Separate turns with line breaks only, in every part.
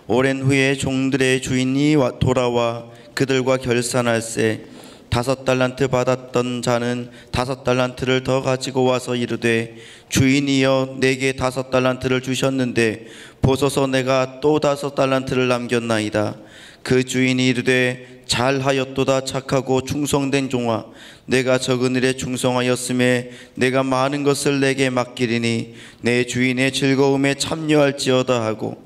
오랜 후에 종들의 주인이 돌아와 그들과 결산할세 5달란트 받았던 자는 5달란트를 더 가지고 와서 이르되 주인이여 내게 5달란트를 주셨는데 보소서 내가 또 5달란트를 남겼나이다. 그 주인이 이르되 잘하였도다 착하고 충성된 종아 내가 적은 일에 충성하였음에 내가 많은 것을 내게 맡기리니 내 주인의 즐거움에 참여할지어다 하고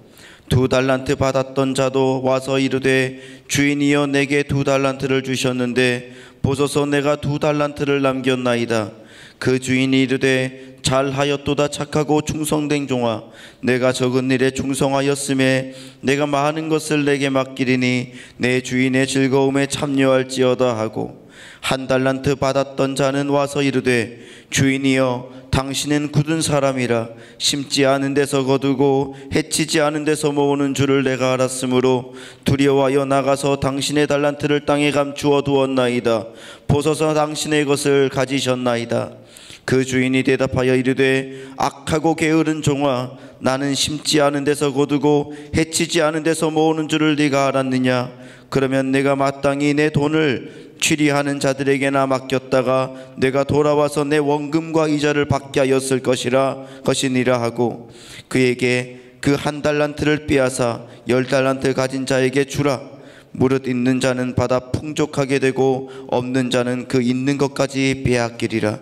2달란트 받았던 자도 와서 이르되 주인이여 내게 2달란트를 주셨는데 보소서 내가 2달란트를 남겼나이다. 그 주인이 이르되 잘하였도다 착하고 충성된 종아 내가 적은 일에 충성하였음에 내가 많은 것을 내게 맡기리니 내 주인의 즐거움에 참여할지어다 하고 1달란트 받았던 자는 와서 이르되 주인이여 당신은 굳은 사람이라 심지 않은 데서 거두고 해치지 않은 데서 모으는 줄을 내가 알았으므로 두려워하여 나가서 당신의 달란트를 땅에 감추어 두었나이다. 보소서 당신의 것을 가지셨나이다. 그 주인이 대답하여 이르되 악하고 게으른 종아 나는 심지 않은 데서 거두고 해치지 않은 데서 모으는 줄을 네가 알았느냐. 그러면 내가 마땅히 내 돈을 취리하는 자들에게나 맡겼다가 내가 돌아와서 내 원금과 이자를 받게 하였을 것이니라 하고 그에게 그 1달란트를 빼앗아 10달란트 가진 자에게 주라. 무릇 있는 자는 받아 풍족하게 되고 없는 자는 그 있는 것까지 빼앗기리라.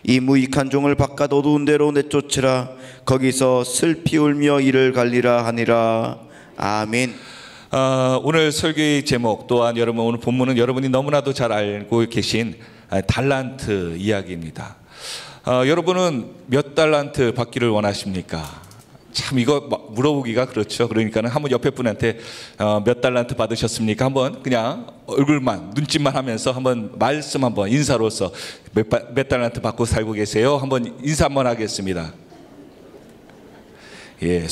이 무익한 종을 바깥 어두운 데로 내쫓으라. 거기서 슬피 울며 이를 갈리라 하니라. 아멘.
오늘 설교의 제목 또한 여러분 오늘 본문은 여러분이 너무나도 잘 알고 계신 달란트 이야기입니다. 여러분은 몇 달란트 받기를 원하십니까? 참 이거 물어보기가 그렇죠. 그러니까는 한번 옆에 분한테 몇 달란트 받으셨습니까? 한번 그냥 얼굴만 눈짓만 하면서 한번 말씀 한번 인사로서 몇 달란트 받고 살고 계세요? 한번 인사 한번 하겠습니다. 예,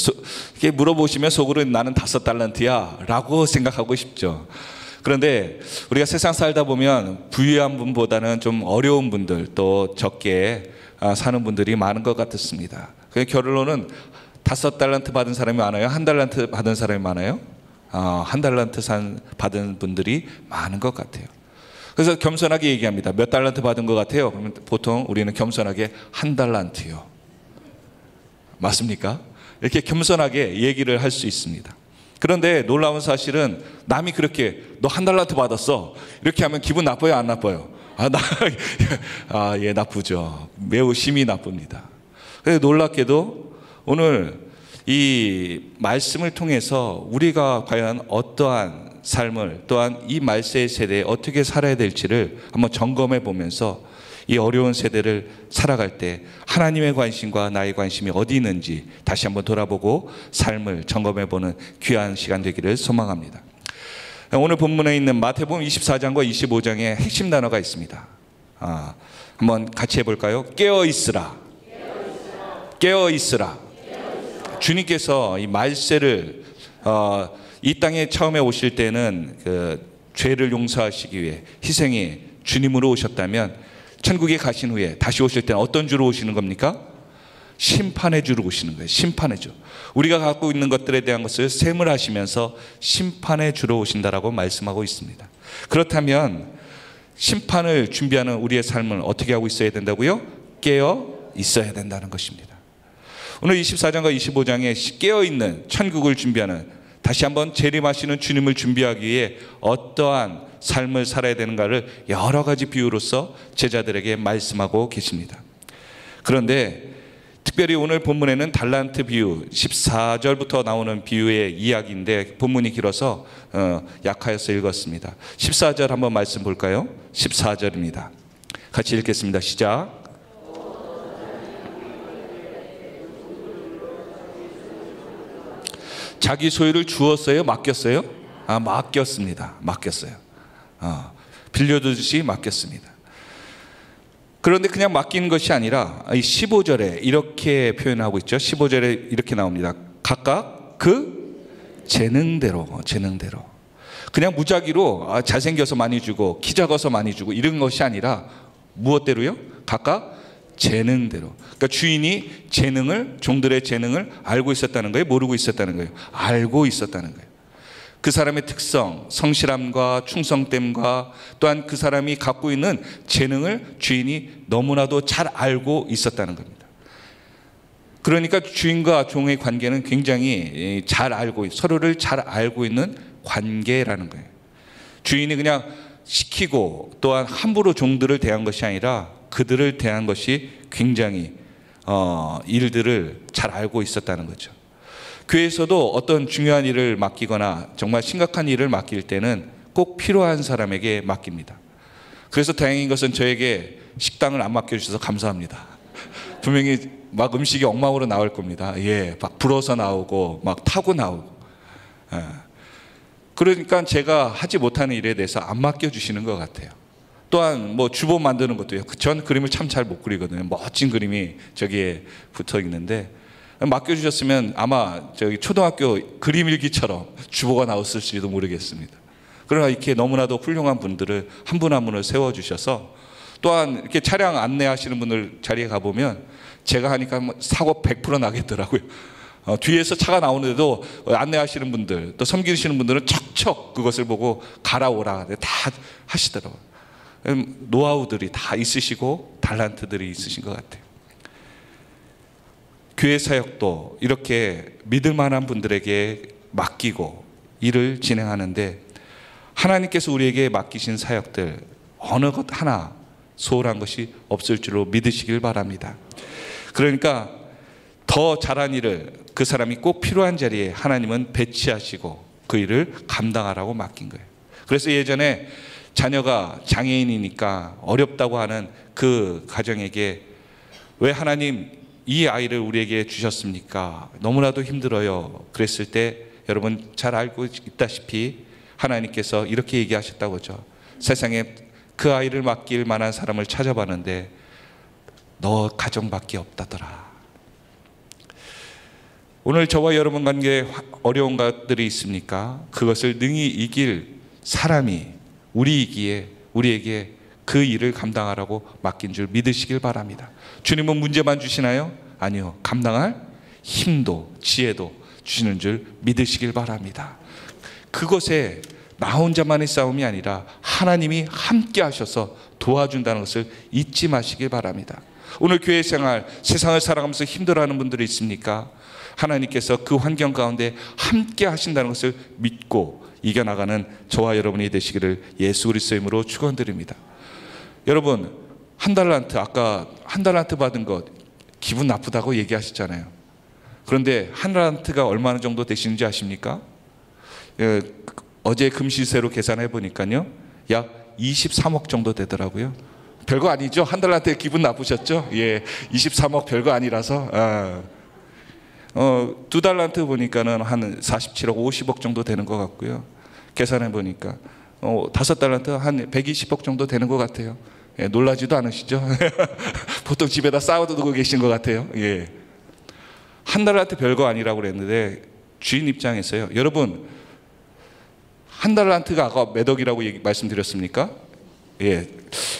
이렇게 물어보시면 속으로 나는 5달란트야 라고 생각하고 싶죠. 그런데 우리가 세상 살다 보면 부유한 분보다는 좀 어려운 분들 또 적게 사는 분들이 많은 것 같습니다. 그 결론은 5달란트 받은 사람이 많아요? 1달란트 받은 사람이 많아요? 1달란트 받은 분들이 많은 것 같아요. 그래서 겸손하게 얘기합니다. 몇 달란트 받은 것 같아요? 그러면 보통 우리는 겸손하게 1달란트요. 맞습니까? 이렇게 겸손하게 얘기를 할 수 있습니다. 그런데 놀라운 사실은 남이 그렇게 너 1달란트 받았어 이렇게 하면 기분 나빠요 안 나빠요? 예, 나쁘죠. 매우 심히 나쁩니다. 그래서 놀랍게도 오늘 이 말씀을 통해서 우리가 과연 어떠한 삶을 또한 이 말세의 세대에 어떻게 살아야 될지를 한번 점검해 보면서 이 어려운 세대를 살아갈 때 하나님의 관심과 나의 관심이 어디 있는지 다시 한번 돌아보고 삶을 점검해보는 귀한 시간 되기를 소망합니다. 오늘 본문에 있는 마태복음 24장과 25장에 핵심 단어가 있습니다. 한번 같이 해볼까요? 깨어있으라. 깨어있으라. 주님께서 이 말세를 이 땅에 처음에 오실 때는 그 죄를 용서하시기 위해 희생이 주님으로 오셨다면 천국에 가신 후에 다시 오실 때는 어떤 주로 오시는 겁니까? 심판의 주로 오시는 거예요. 심판의 주. 우리가 갖고 있는 것들에 대한 것을 셈을하시면서 심판의 주로 오신다라고 말씀하고 있습니다. 그렇다면 심판을 준비하는 우리의 삶을 어떻게 하고 있어야 된다고요? 깨어 있어야 된다는 것입니다. 오늘 24장과 25장에 깨어있는 천국을 준비하는 다시 한번 재림하시는 주님을 준비하기 위해 어떠한 삶을 살아야 되는가를 여러 가지 비유로서 제자들에게 말씀하고 계십니다. 그런데 특별히 오늘 본문에는 달란트 비유 14절부터 나오는 비유의 이야기인데 본문이 길어서 약하여서 읽었습니다. 14절 한번 말씀 볼까요? 14절입니다. 같이 읽겠습니다. 시작. 자기 소유를 주었어요? 맡겼어요? 맡겼습니다. 맡겼어요. 빌려주듯이 맡겼습니다. 그런데 그냥 맡기는 것이 아니라 15절에 이렇게 표현하고 있죠. 15절에 이렇게 나옵니다. 각각 그 재능대로. 그냥 무작위로 잘생겨서 많이 주고 키 작아서 많이 주고 이런 것이 아니라 무엇대로요? 각각 재능대로. 그러니까 주인이 종들의 재능을 알고 있었다는 거예요? 모르고 있었다는 거예요? 알고 있었다는 거예요. 그 사람의 특성, 성실함과 충성됨과 또한 그 사람이 갖고 있는 재능을 주인이 너무나도 잘 알고 있었다는 겁니다. 그러니까 주인과 종의 관계는 굉장히 잘 알고, 서로를 잘 알고 있는 관계라는 거예요. 주인이 그냥 시키고 또한 함부로 종들을 대한 것이 아니라 그들을 대한 것이 굉장히 일들을 잘 알고 있었다는 거죠. 교회에서도 어떤 중요한 일을 맡기거나 정말 심각한 일을 맡길 때는 꼭 필요한 사람에게 맡깁니다. 그래서 다행인 것은 저에게 식당을 안 맡겨주셔서 감사합니다. 분명히 막 음식이 엉망으로 나올 겁니다. 예, 막 불어서 나오고 막 타고 나오고. 예. 그러니까 제가 하지 못하는 일에 대해서 안 맡겨주시는 것 같아요. 또한 뭐 주보 만드는 것도요. 전 그림을 참 잘 못 그리거든요. 멋진 그림이 저기에 붙어 있는데 맡겨주셨으면 아마 저기 초등학교 그림 일기처럼 주보가 나왔을지도 모르겠습니다. 그러나 이렇게 너무나도 훌륭한 분들을 한 분 한 분을 세워주셔서 또한 이렇게 차량 안내하시는 분들 자리에 가보면 제가 하니까 사고 100% 나겠더라고요. 뒤에서 차가 나오는데도 안내하시는 분들 또 섬기시는 분들은 척척 그것을 보고 가라오라 다 하시더라고요. 노하우들이 다 있으시고 달란트들이 있으신 것 같아요. 교회 사역도 이렇게 믿을 만한 분들에게 맡기고 일을 진행하는데 하나님께서 우리에게 맡기신 사역들 어느 것 하나 소홀한 것이 없을 줄로 믿으시길 바랍니다. 그러니까 더 잘한 일을 그 사람이 꼭 필요한 자리에 하나님은 배치하시고 그 일을 감당하라고 맡긴 거예요. 그래서 예전에 자녀가 장애인이니까 어렵다고 하는 그 가정에게 왜 하나님 이 아이를 우리에게 주셨습니까? 너무나도 힘들어요. 그랬을 때 여러분 잘 알고 있다시피 하나님께서 이렇게 얘기하셨다고 하죠. 세상에 그 아이를 맡길 만한 사람을 찾아봤는데 너 가정밖에 없다더라. 오늘 저와 여러분 관계에 어려운 것들이 있습니까? 그것을 능히 이길 사람이 우리이기에 우리에게 그 일을 감당하라고 맡긴 줄 믿으시길 바랍니다. 주님은 문제만 주시나요? 아니요. 감당할 힘도 지혜도 주시는 줄 믿으시길 바랍니다. 그것에 나 혼자만의 싸움이 아니라 하나님이 함께 하셔서 도와준다는 것을 잊지 마시길 바랍니다. 오늘 교회 생활, 세상을 살아가면서 힘들어하는 분들이 있습니까? 하나님께서 그 환경 가운데 함께 하신다는 것을 믿고 이겨나가는 저와 여러분이 되시기를 예수 그리스도의 이름으로 축원드립니다. 여러분, 한 달란트, 아까 한 달란트 받은 것 기분 나쁘다고 얘기하셨잖아요. 그런데 한 달란트가 얼마나 정도 되시는지 아십니까? 어제 금시세로 계산해 보니까요, 약 23억 정도 되더라고요. 별거 아니죠? 한 달란트 기분 나쁘셨죠? 예, 23억 별거 아니라서. 두 달란트 보니까는 한 47억, 50억 정도 되는 것 같고요. 계산해 보니까 5달란트 한 120억 정도 되는 것 같아요. 예, 놀라지도 않으시죠? 보통 집에다 쌓아두고 계신 것 같아요. 예. 한 달란트 별거 아니라고 그랬는데 주인 입장에서요. 여러분, 한 달란트가 아까 몇 억이라고 말씀드렸습니까? 예,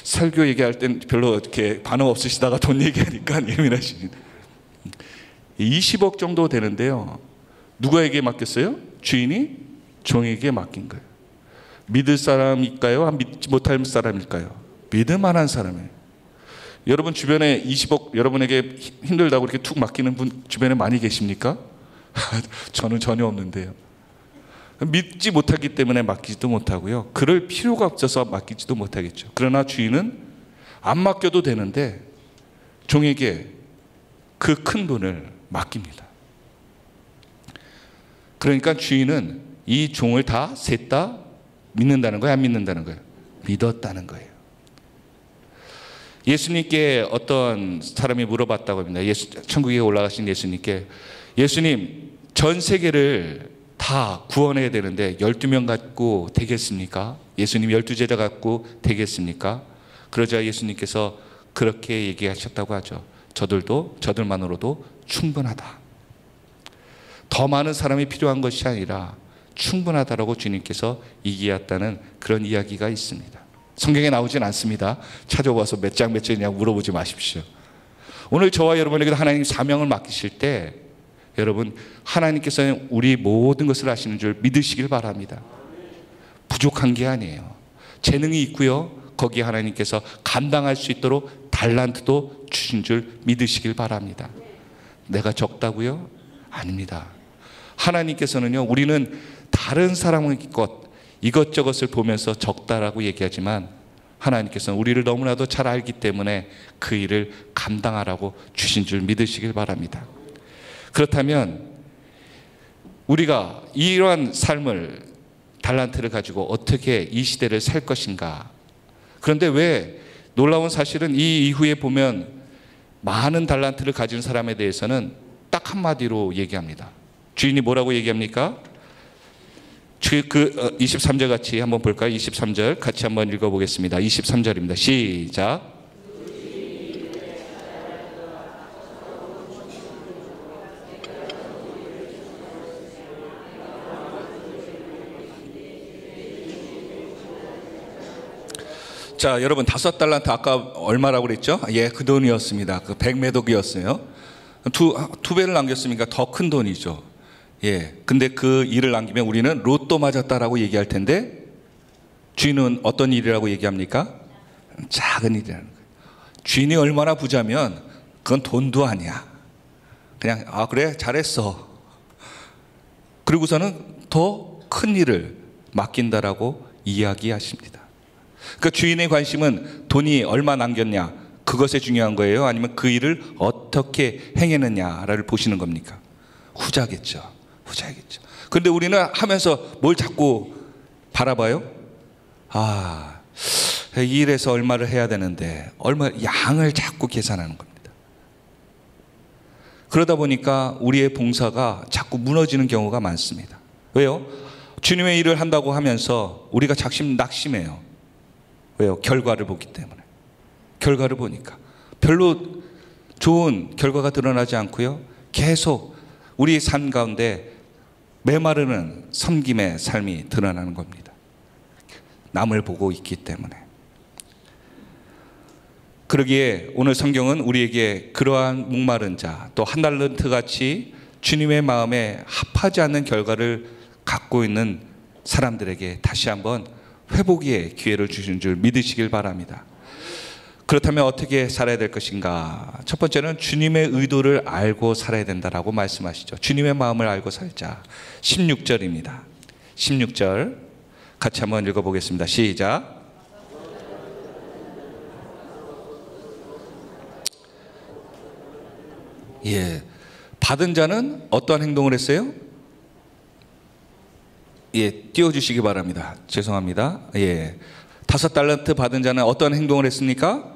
설교 얘기할 땐 별로 이렇게 반응 없으시다가 돈 얘기하니까 예민하시네. 20억 정도 되는데요. 누구에게 맡겼어요? 주인이 종에게 맡긴 거예요. 믿을 사람일까요? 믿지 못할 사람일까요? 믿을 만한 사람이에요. 여러분 주변에 20억 여러분에게 힘들다고 이렇게 툭 맡기는 분 주변에 많이 계십니까? 저는 전혀 없는데요. 믿지 못하기 때문에 맡기지도 못하고요. 그럴 필요가 없어서 맡기지도 못하겠죠. 그러나 주인은 안 맡겨도 되는데 종에게 그 큰 돈을 맡깁니다. 그러니까 주인은 이 종을 다 셋 다 믿는다는 거예요? 안 믿는다는 거예요? 믿었다는 거예요. 예수님께 어떤 사람이 물어봤다고 합니다. 천국에 올라가신 예수님께, 예수님, 전 세계를 다 구원해야 되는데 12명 갖고 되겠습니까? 예수님 12제자 갖고 되겠습니까? 그러자 예수님께서 그렇게 얘기하셨다고 하죠. 저들만으로도 충분하다. 더 많은 사람이 필요한 것이 아니라 충분하다라고 주님께서 얘기했다는 그런 이야기가 있습니다. 성경에 나오진 않습니다. 찾아와서 몇 장이냐고 물어보지 마십시오. 오늘 저와 여러분에게도 하나님 사명을 맡기실 때 여러분, 하나님께서는 우리 모든 것을 아시는 줄 믿으시길 바랍니다. 부족한 게 아니에요. 재능이 있고요. 거기에 하나님께서 감당할 수 있도록 달란트도 주신 줄 믿으시길 바랍니다. 내가 적다고요? 아닙니다. 하나님께서는요, 우리는 다른 사람의 것, 이것저것을 보면서 적다라고 얘기하지만 하나님께서는 우리를 너무나도 잘 알기 때문에 그 일을 감당하라고 주신 줄 믿으시길 바랍니다. 그렇다면 우리가 이러한 삶을, 달란트를 가지고 어떻게 이 시대를 살 것인가? 그런데 왜 놀라운 사실은 이 이후에 보면 많은 달란트를 가진 사람에 대해서는 딱 한마디로 얘기합니다. 주인이 뭐라고 얘기합니까? 23절 같이 한번 볼까요? 23절 같이 한번 읽어보겠습니다. 23절입니다. 시작. 자, 여러분, 5달란트 아까 얼마라고 그랬죠? 예, 그 돈이었습니다. 그 100매독이었어요. 두 배를 남겼으니까 더 큰 돈이죠. 예, 근데 그 일을 남기면 우리는 로또 맞았다라고 얘기할 텐데 주인은 어떤 일이라고 얘기합니까? 작은 일이라는 거예요. 주인이 얼마나 부자면 그건 돈도 아니야. 그냥 그래 잘했어. 그리고서는 더 큰 일을 맡긴다라고 이야기하십니다. 그러니까 주인의 관심은 돈이 얼마 남겼냐, 그것에 중요한 거예요? 아니면 그 일을 어떻게 행했느냐를 보시는 겁니까? 후자겠죠. 후자겠죠. 그런데 우리는 하면서 뭘 자꾸 바라봐요? 이 일에서 얼마를 해야 되는데 얼마, 양을 자꾸 계산하는 겁니다. 그러다 보니까 우리의 봉사가 자꾸 무너지는 경우가 많습니다. 왜요? 주님의 일을 한다고 하면서 우리가 낙심해요. 왜요? 결과를 보기 때문에. 결과를 보니까 별로 좋은 결과가 드러나지 않고요, 계속 우리 삶 가운데 메마르는 섬김의 삶이 드러나는 겁니다. 남을 보고 있기 때문에. 그러기에 오늘 성경은 우리에게 그러한 목마른 자, 또 한 달란트 같이 주님의 마음에 합하지 않는 결과를 갖고 있는 사람들에게 다시 한번 회복의 기회를 주신 줄 믿으시길 바랍니다. 그렇다면 어떻게 살아야 될 것인가? 첫 번째는 주님의 의도를 알고 살아야 된다라고 말씀하시죠. 주님의 마음을 알고 살자. 16절입니다. 16절 같이 한번 읽어보겠습니다. 시작. 예, 받은 자는 어떠한 행동을 했어요? 예, 띄워주시기 바랍니다. 죄송합니다. 예, 5달란트 받은 자는 어떤 행동을 했습니까?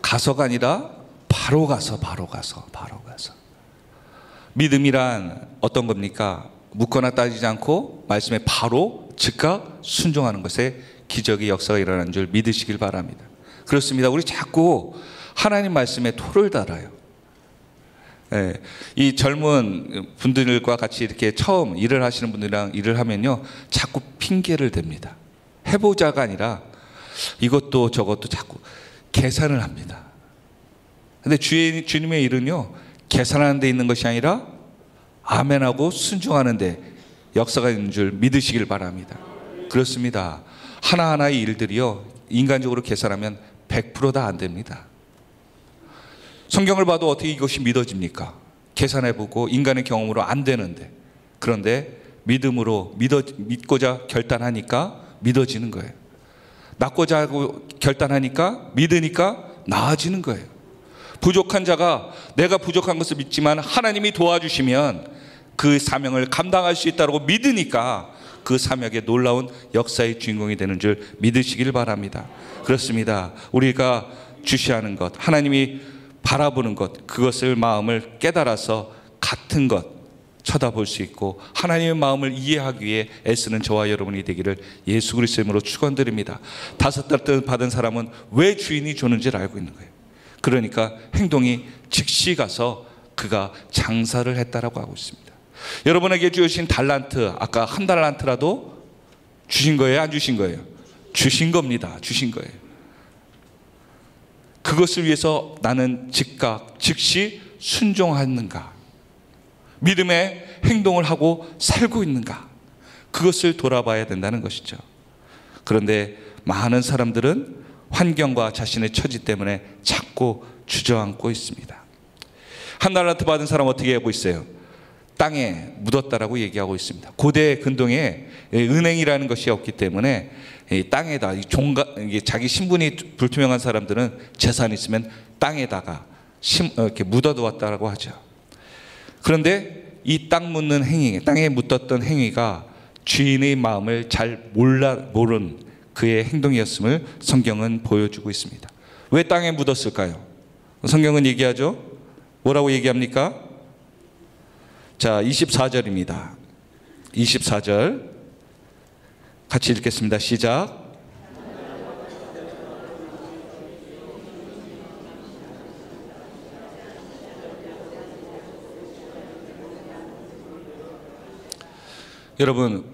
가서가 아니라 바로 가서. 믿음이란 어떤 겁니까? 묻거나 따지지 않고 말씀에 바로 즉각 순종하는 것에 기적의 역사가 일어나는 줄 믿으시길 바랍니다. 그렇습니다. 우리 자꾸 하나님 말씀에 토를 달아요. 예, 이 젊은 분들과 같이 이렇게 처음 일을 하시는 분들이랑 일을 하면요, 자꾸 핑계를 댑니다. 해보자가 아니라 이것도 저것도 자꾸 계산을 합니다. 근데 주님의 일은요, 계산하는 데 있는 것이 아니라 아멘하고 순종하는 데 역사가 있는 줄 믿으시길 바랍니다. 그렇습니다. 하나하나의 일들이요, 인간적으로 계산하면 100% 다 안 됩니다. 성경을 봐도 어떻게 이것이 믿어집니까? 계산해보고 인간의 경험으로 안 되는데, 그런데 믿음으로 믿고자 결단하니까 믿어지는 거예요. 낫고자 하고 결단하니까 믿으니까 나아지는 거예요. 부족한 자가 내가 부족한 것을 믿지만 하나님이 도와주시면 그 사명을 감당할 수 있다고 믿으니까 그 사명의 놀라운 역사의 주인공이 되는 줄 믿으시길 바랍니다. 그렇습니다. 우리가 주시하는 것, 하나님이 바라보는 것, 그것을 마음을 깨달아서 같은 것 쳐다볼 수 있고 하나님의 마음을 이해하기 위해 애쓰는 저와 여러분이 되기를 예수 그리스도의 이름으로 축원드립니다. 5달란트 받은 사람은 왜 주인이 줬는지를 알고 있는 거예요. 그러니까 행동이 즉시 가서 그가 장사를 했다라고 하고 있습니다. 여러분에게 주신 달란트, 아까 1달란트라도 주신 거예요, 안 주신 거예요? 주신 겁니다. 주신 거예요. 그것을 위해서 나는 즉각 즉시 순종하는가? 믿음의 행동을 하고 살고 있는가? 그것을 돌아봐야 된다는 것이죠. 그런데 많은 사람들은 환경과 자신의 처지 때문에 자꾸 주저앉고 있습니다. 한 달란트 받은 사람 어떻게 하고 있어요? 땅에 묻었다라고 얘기하고 있습니다. 고대 근동에 은행이라는 것이 없기 때문에 땅에다 자기 신분이 불투명한 사람들은 재산이 있으면 땅에다가 이렇게 묻어두었다라고 하죠. 그런데 이 땅 묻는 행위, 땅에 묻었던 행위가 주인의 마음을 잘 모른 그의 행동이었음을 성경은 보여주고 있습니다. 왜 땅에 묻었을까요? 성경은 얘기하죠. 뭐라고 얘기합니까? 자, 24절입니다. 24절 같이 읽겠습니다. 시작. 여러분,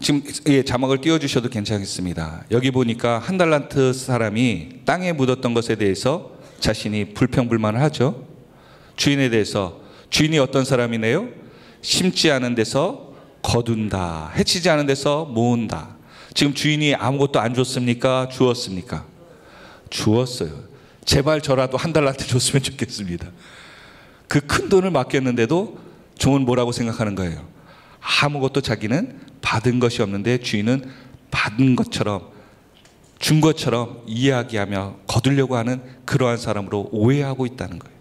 지금 자막을 띄워주셔도 괜찮겠습니다. 여기 보니까 한 달란트 사람이 땅에 묻었던 것에 대해서 자신이 불평불만을 하죠. 주인에 대해서, 주인이 어떤 사람이네요? 심지 않은 데서 거둔다, 해치지 않은 데서 모은다. 지금 주인이 아무것도 안 줬습니까? 주었습니까? 주었어요. 제발 저라도 한 달란트 줬으면 좋겠습니다. 그 큰 돈을 맡겼는데도 종은 뭐라고 생각하는 거예요? 아무것도 자기는 받은 것이 없는데 주인은 받은 것처럼, 준 것처럼 이야기하며 거두려고 하는 그러한 사람으로 오해하고 있다는 거예요.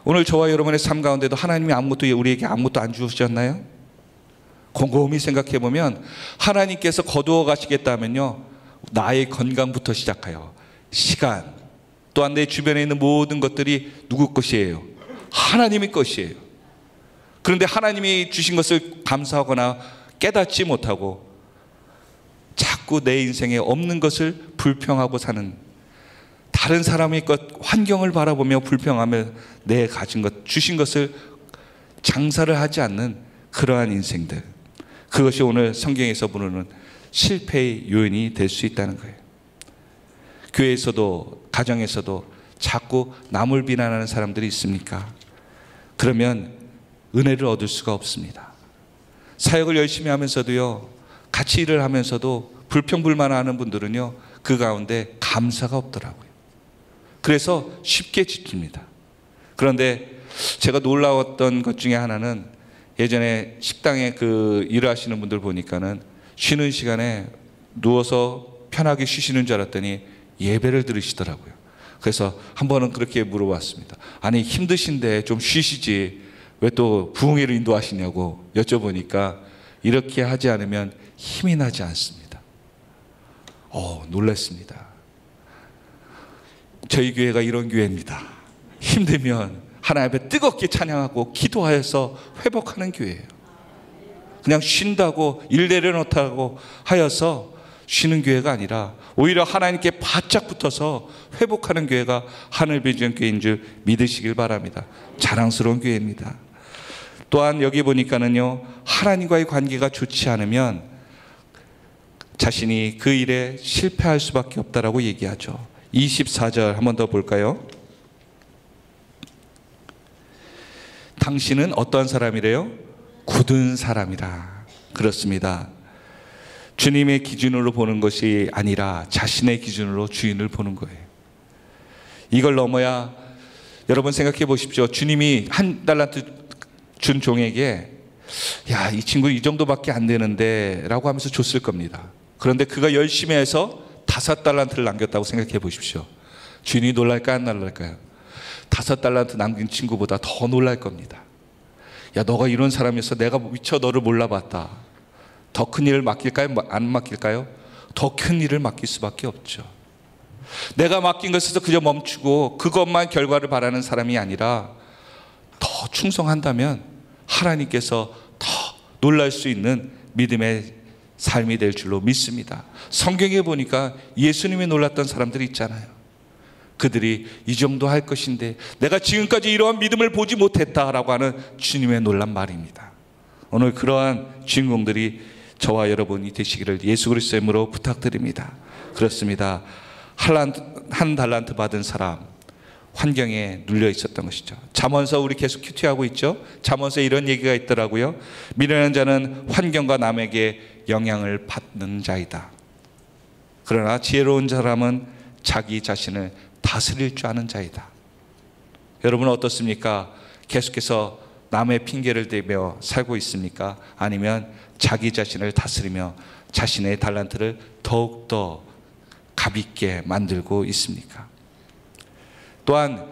오늘 저와 여러분의 삶 가운데도 하나님이 우리에게 아무것도 안 주셨나요? 곰곰이 생각해 보면 하나님께서 거두어 가시겠다면요, 나의 건강부터 시작하여 시간, 또한 내 주변에 있는 모든 것들이 누구 것이에요? 하나님의 것이에요. 그런데 하나님이 주신 것을 감사하거나 깨닫지 못하고 자꾸 내 인생에 없는 것을 불평하고 사는, 다른 사람의 것, 환경을 바라보며 불평하며 내 가진 것, 주신 것을 장사를 하지 않는 그러한 인생들, 그것이 오늘 성경에서 부르는 실패의 요인이 될 수 있다는 거예요. 교회에서도 가정에서도 자꾸 남을 비난하는 사람들이 있습니까? 그러면 은혜를 얻을 수가 없습니다. 사역을 열심히 하면서도요, 같이 일을 하면서도 불평불만하는 분들은요, 그 가운데 감사가 없더라고요. 그래서 쉽게 지킵니다. 그런데 제가 놀라웠던 것 중에 하나는, 예전에 식당에 일을 하시는 분들 보니까는 쉬는 시간에 누워서 편하게 쉬시는 줄 알았더니 예배를 들으시더라고요. 그래서 한 번은 그렇게 물어봤습니다. 아니, 힘드신데 좀 쉬시지 왜 또 부흥회를 인도하시냐고 여쭤보니까 이렇게 하지 않으면 힘이 나지 않습니다. 놀랐습니다. 저희 교회가 이런 교회입니다. 힘들면 하나님 앞에 뜨겁게 찬양하고 기도하여서 회복하는 교회예요. 그냥 쉰다고 일 내려놓다고 하여서 쉬는 교회가 아니라 오히려 하나님께 바짝 붙어서 회복하는 교회가 하늘비전 교회인 줄 믿으시길 바랍니다. 자랑스러운 교회입니다. 또한 여기 보니까는요, 하나님과의 관계가 좋지 않으면 자신이 그 일에 실패할 수밖에 없다라고 얘기하죠. 24절 한 번 더 볼까요? 당신은 어떠한 사람이래요? 굳은 사람이라. 그렇습니다. 주님의 기준으로 보는 것이 아니라 자신의 기준으로 주인을 보는 거예요. 이걸 넘어야, 여러분 생각해 보십시오. 주님이 한 달란트 준 종에게 야, 이 친구 이 정도밖에 안 되는데 라고 하면서 줬을 겁니다. 그런데 그가 열심히 해서 5달란트를 남겼다고 생각해 보십시오. 주인이 놀랄까요, 안 놀랄까요? 5달란트 남긴 친구보다 더 놀랄 겁니다. 야, 너가 이런 사람이어서 내가 미처 너를 몰라봤다. 더 큰 일을 맡길까요? 안 맡길까요? 더 큰 일을 맡길 수밖에 없죠. 내가 맡긴 것에서 그저 멈추고 그것만 결과를 바라는 사람이 아니라 더 충성한다면 하나님께서 더 놀랄 수 있는 믿음의 삶이 될 줄로 믿습니다. 성경에 보니까 예수님이 놀랐던 사람들이 있잖아요. 그들이 이 정도 할 것인데 내가 지금까지 이러한 믿음을 보지 못했다라고 하는 주님의 놀란 말입니다. 오늘 그러한 주인공들이 저와 여러분이 되시기를 예수 그리스도의 이름으로 부탁드립니다. 그렇습니다. 한 달란트 받은 사람, 환경에 눌려 있었던 것이죠. 잠언서 우리 계속 큐티하고 있죠. 잠언서에 이런 얘기가 있더라고요. 미련한 자는 환경과 남에게 영향을 받는 자이다. 그러나 지혜로운 사람은 자기 자신을 다스릴 줄 아는 자이다. 여러분은 어떻습니까? 계속해서 남의 핑계를 대며 살고 있습니까? 아니면 자기 자신을 다스리며 자신의 달란트를 더욱더 값있게 만들고 있습니까? 또한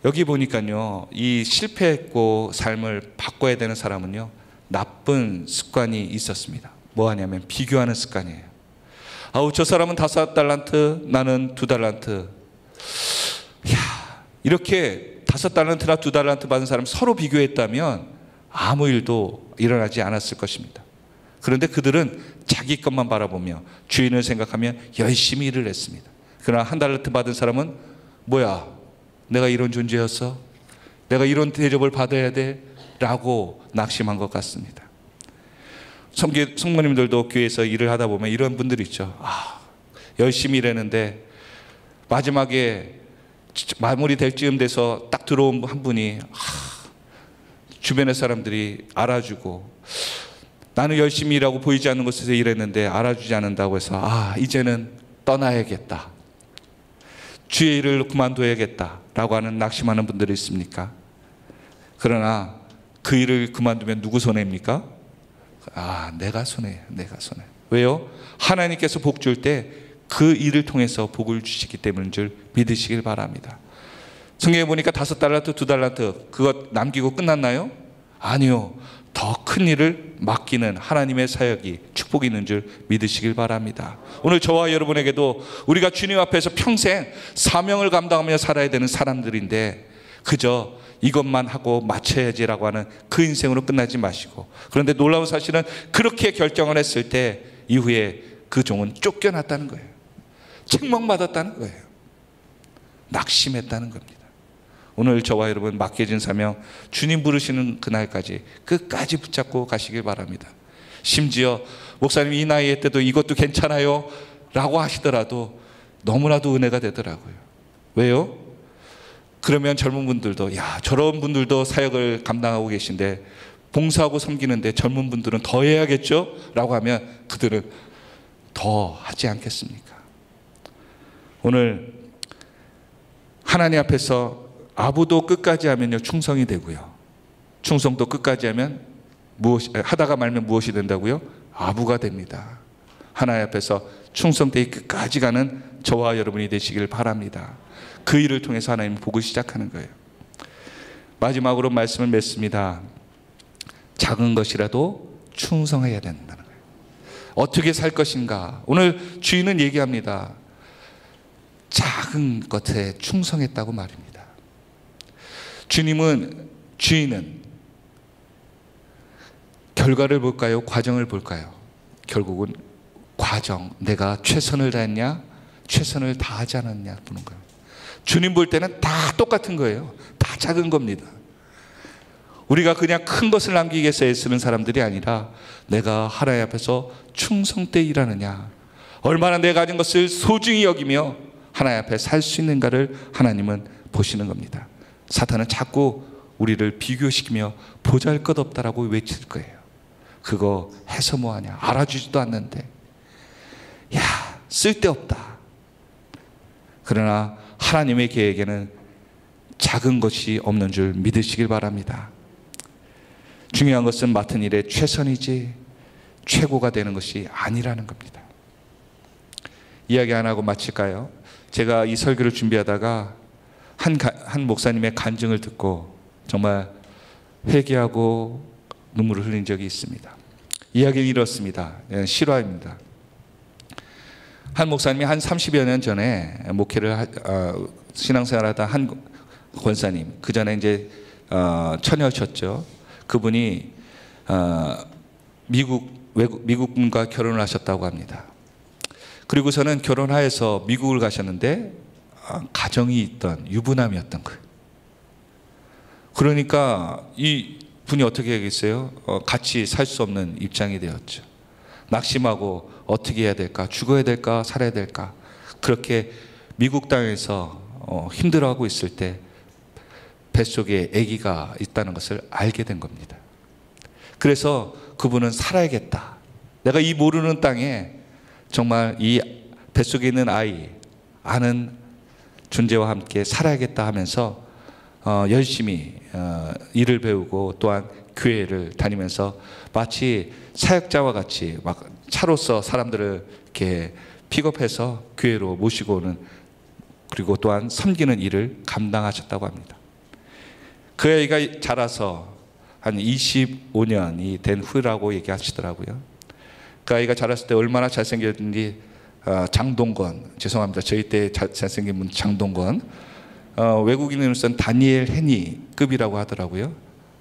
여기 보니까요, 이 실패했고 삶을 바꿔야 되는 사람은요, 나쁜 습관이 있었습니다. 뭐 하냐면 비교하는 습관이에요. 아우, 저 사람은 5달란트, 나는 2달란트. 이렇게 5달란트나 2달란트 받은 사람 서로 비교했다면 아무 일도 일어나지 않았을 것입니다. 그런데 그들은 자기 것만 바라보며 주인을 생각하며 열심히 일을 했습니다. 그러나 1달란트 받은 사람은 뭐야, 내가 이런 존재였어? 내가 이런 대접을 받아야 돼? 라고 낙심한 것 같습니다. 성모님들도 교회에서 일을 하다 보면 이런 분들이 있죠. 열심히 일했는데 마지막에 마무리될 즈음 돼서 딱 들어온 한 분이 주변의 사람들이 알아주고, 나는 열심히 일하고 보이지 않는 곳에서 일했는데 알아주지 않는다고 해서 이제는 떠나야겠다, 주의 일을 그만둬야겠다 라고 하는 낙심하는 분들이 있습니까? 그러나 그 일을 그만두면 누구 손해입니까? 내가 손해예요. 내가 손해. 왜요? 하나님께서 복 줄 때 그 일을 통해서 복을 주시기 때문인 줄 믿으시길 바랍니다. 성경에 보니까 5달란트, 2달란트 그것 남기고 끝났나요? 아니요. 더 큰 일을 맡기는 하나님의 사역이 축복이 있는 줄 믿으시길 바랍니다. 오늘 저와 여러분에게도 우리가 주님 앞에서 평생 사명을 감당하며 살아야 되는 사람들인데, 그저 이것만 하고 마쳐야지라고 하는 그 인생으로 끝나지 마시고, 그런데 놀라운 사실은 그렇게 결정을 했을 때 이후에 그 종은 쫓겨났다는 거예요. 책망받았다는 거예요. 낙심했다는 겁니다. 오늘 저와 여러분 맡겨진 사명, 주님 부르시는 그날까지 끝까지 붙잡고 가시길 바랍니다. 심지어 목사님 이 나이에 때도 이것도 괜찮아요 라고 하시더라도 너무나도 은혜가 되더라고요. 왜요? 그러면 젊은 분들도 저런 분들도 사역을 감당하고 계신데, 봉사하고 섬기는데 젊은 분들은 더 해야겠죠? 라고 하면 그들은 더 하지 않겠습니까? 오늘 하나님 앞에서 아부도 끝까지 하면요, 충성이 되고요, 충성도 끝까지 하면 하다가 말면 무엇이 된다고요? 아부가 됩니다. 하나님 앞에서 충성되이 끝까지 가는 저와 여러분이 되시길 바랍니다. 그 일을 통해서 하나님 복을 시작하는 거예요. 마지막으로 말씀을 맺습니다. 작은 것이라도 충성해야 된다는 거예요. 어떻게 살 것인가? 오늘 주인은 얘기합니다. 작은 것에 충성했다고 말입니다. 주인은 결과를 볼까요? 과정을 볼까요? 결국은 과정, 내가 최선을 다했냐, 최선을 다하지 않았냐 보는 거예요. 주님 볼 때는 다 똑같은 거예요. 다 작은 겁니다. 우리가 그냥 큰 것을 남기기 위해서 애쓰는 사람들이 아니라, 내가 하나님 앞에서 충성되이 일하느냐, 얼마나 내가 가진 것을 소중히 여기며 하나님 앞에 살 수 있는가를 하나님은 보시는 겁니다. 사탄은 자꾸 우리를 비교시키며 보잘것없다라고 외칠 거예요. 그거 해서 뭐하냐, 알아주지도 않는데, 쓸데없다. 그러나 하나님의 계획에는 작은 것이 없는 줄 믿으시길 바랍니다. 중요한 것은 맡은 일에 최선이지 최고가 되는 것이 아니라는 겁니다. 이야기 안 하고 마칠까요? 제가 이 설교를 준비하다가 한 목사님의 간증을 듣고 정말 회개하고 눈물을 흘린 적이 있습니다. 이야기는 이렇습니다. 실화입니다. 한 목사님이 한 30여 년 전에 목회를 신앙생활하다 한 권사님, 그 전에 이제 처녀셨죠. 그분이 미국 분과 결혼을 하셨다고 합니다. 그리고서는 결혼하여서 미국을 가셨는데 가정이 있던 유부남이었던 거예요. 그러니까 이 분이 어떻게 하겠어요? 같이 살 수 없는 입장이 되었죠. 낙심하고 어떻게 해야 될까? 죽어야 될까? 살아야 될까? 그렇게 미국 땅에서 힘들어하고 있을 때 뱃속에 아기가 있다는 것을 알게 된 겁니다. 그래서 그분은 살아야겠다. 내가 이 모르는 땅에 정말 이 뱃속에 있는 아이, 아는 존재와 함께 살아야겠다 하면서 열심히 일을 배우고 또한 교회를 다니면서 마치 사역자와 같이 막 차로서 사람들을 이렇게 픽업해서 교회로 모시고 오는, 그리고 또한 섬기는 일을 감당하셨다고 합니다. 그 아이가 자라서 한 25년이 된 후라고 얘기하시더라고요. 그 아이가 자랐을 때 얼마나 잘생겼는지, 장동건, 죄송합니다. 저희 때 잘생긴 분 장동건, 외국인으로서는 다니엘 헤니급이라고 하더라고요.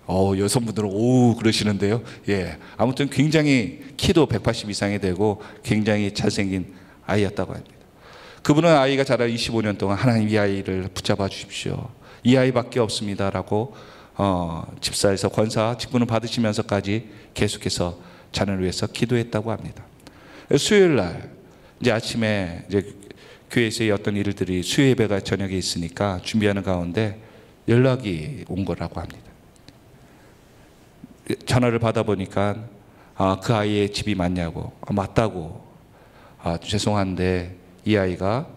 여성분들은 오 그러시는데요. 예, 아무튼 굉장히 키도 180 이상이 되고 굉장히 잘생긴 아이였다고 합니다. 그분은 아이가 자라 25년 동안 하나님 이 아이를 붙잡아 주십시오. 이 아이밖에 없습니다라고 집사에서 권사 직분을 받으시면서까지 계속해서 자녀를 위해서 기도했다고 합니다. 수요일 날 이제 아침에 이제 교회에서의 어떤 일들이 수요 예배가 저녁에 있으니까 준비하는 가운데 연락이 온 거라고 합니다. 전화를 받아보니까 그 아이의 집이 맞냐고. 맞다고. 죄송한데 이 아이가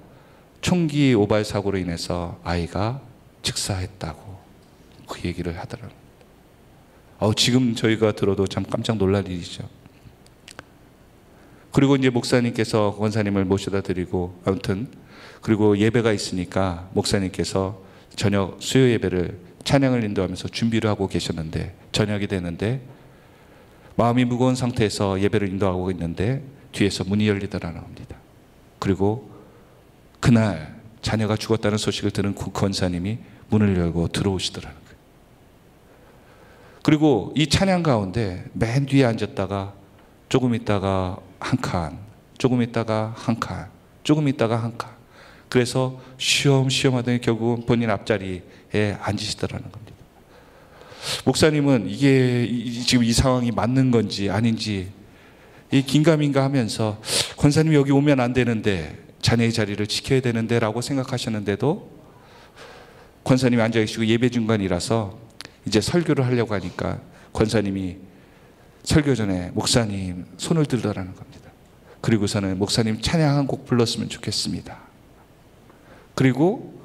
총기 오발 사고로 인해서 아이가 즉사했다고 그 얘기를 하더라고요. 지금 저희가 들어도 참 깜짝 놀랄 일이죠. 그리고 이제 목사님께서 권사님을 모셔다 드리고, 아무튼 그리고 예배가 있으니까 목사님께서 저녁 수요 예배를 찬양을 인도하면서 준비를 하고 계셨는데, 저녁이 되는데 마음이 무거운 상태에서 예배를 인도하고 있는데 뒤에서 문이 열리더라는 겁니다. 그리고 그날 자녀가 죽었다는 소식을 들은 그 권사님이 문을 열고 들어오시더라는 거예요. 그리고 이 찬양 가운데 맨 뒤에 앉았다가 조금 있다가 한 칸, 조금 있다가 한 칸, 조금 있다가 한 칸. 그래서 쉬엄쉬엄 하더니 결국은 본인 앞자리에 앉으시더라는 겁니다. 목사님은 이게 지금 이 상황이 맞는 건지 아닌지 긴가민가 하면서 권사님이 여기 오면 안 되는데, 자녀의 자리를 지켜야 되는데 라고 생각하셨는데도 권사님이 앉아 계시고 예배 중간이라서 이제 설교를 하려고 하니까 권사님이 설교 전에 목사님 손을 들더라는 겁니다. 그리고서는 목사님 찬양 한 곡 불렀으면 좋겠습니다. 그리고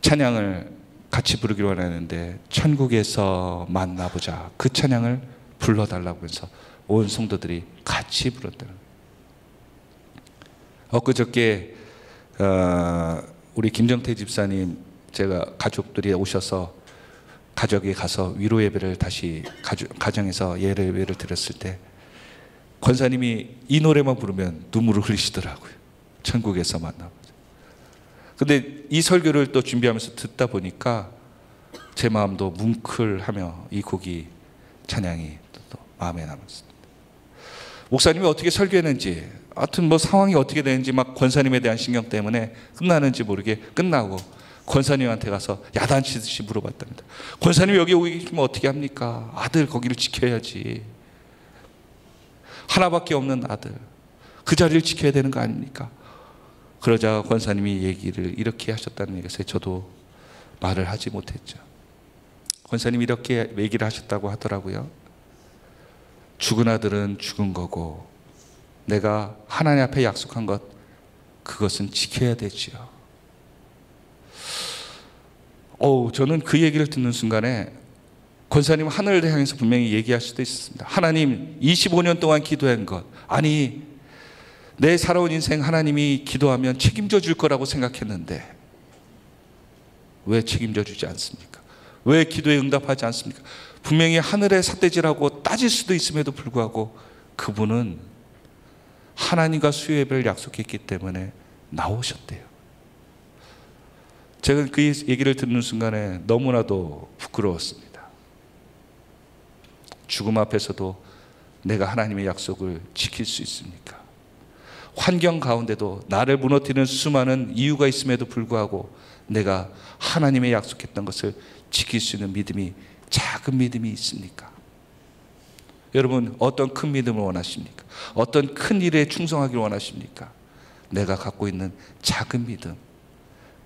찬양을 같이 부르기로 하는데 천국에서 만나보자, 그 찬양을 불러달라고 해서 온 성도들이 같이 불렀다는 거예요. 엊그저께 우리 김정태 집사님, 제가 가족들이 오셔서 가족이 가서 위로 예배를 다시 가정에서 예배를 드렸을 때 권사님이 이 노래만 부르면 눈물을 흘리시더라고요. 천국에서 만나보자. 근데 이 설교를 또 준비하면서 듣다 보니까 제 마음도 뭉클하며 이 곡이, 찬양이 또 마음에 남았습니다. 목사님이 어떻게 설교했는지, 하여튼 뭐 상황이 어떻게 되는지 막 권사님에 대한 신경 때문에 끝나는지 모르게 끝나고 권사님한테 가서 야단치듯이 물어봤답니다. 권사님 여기 오기 계시면 어떻게 합니까? 아들 거기를 지켜야지. 하나밖에 없는 아들, 그 자리를 지켜야 되는 거 아닙니까? 그러자 권사님이 얘기를 이렇게 하셨다는 얘기에서 저도 말을 하지 못했죠. 권사님이 이렇게 얘기를 하셨다고 하더라고요. 죽은 아들은 죽은 거고 내가 하나님 앞에 약속한 것, 그것은 지켜야 되지요. 저는 그 얘기를 듣는 순간에 권사님 하늘을 향해서 분명히 얘기할 수도 있었습니다. 하나님 25년 동안 기도한 것, 아니 내 살아온 인생 하나님이 기도하면 책임져 줄 거라고 생각했는데 왜 책임져 주지 않습니까? 왜 기도에 응답하지 않습니까? 분명히 하늘의 삿대질하고 따질 수도 있음에도 불구하고 그분은 하나님과 수요 예배를 약속했기 때문에 나오셨대요. 제가 그 얘기를 듣는 순간에 너무나도 부끄러웠습니다. 죽음 앞에서도 내가 하나님의 약속을 지킬 수 있습니까? 환경 가운데도 나를 무너뜨리는 수많은 이유가 있음에도 불구하고 내가 하나님의 약속했던 것을 지킬 수 있는 믿음이, 작은 믿음이 있습니까? 여러분, 어떤 큰 믿음을 원하십니까? 어떤 큰 일에 충성하기를 원하십니까? 내가 갖고 있는 작은 믿음,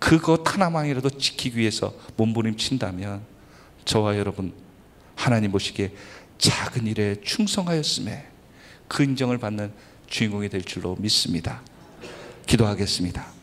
그것 하나만이라도 지키기 위해서 몸부림친다면 저와 여러분 하나님 보시기에 작은 일에 충성하였음에 그 인정을 받는 주인공이 될 줄로 믿습니다. 기도하겠습니다.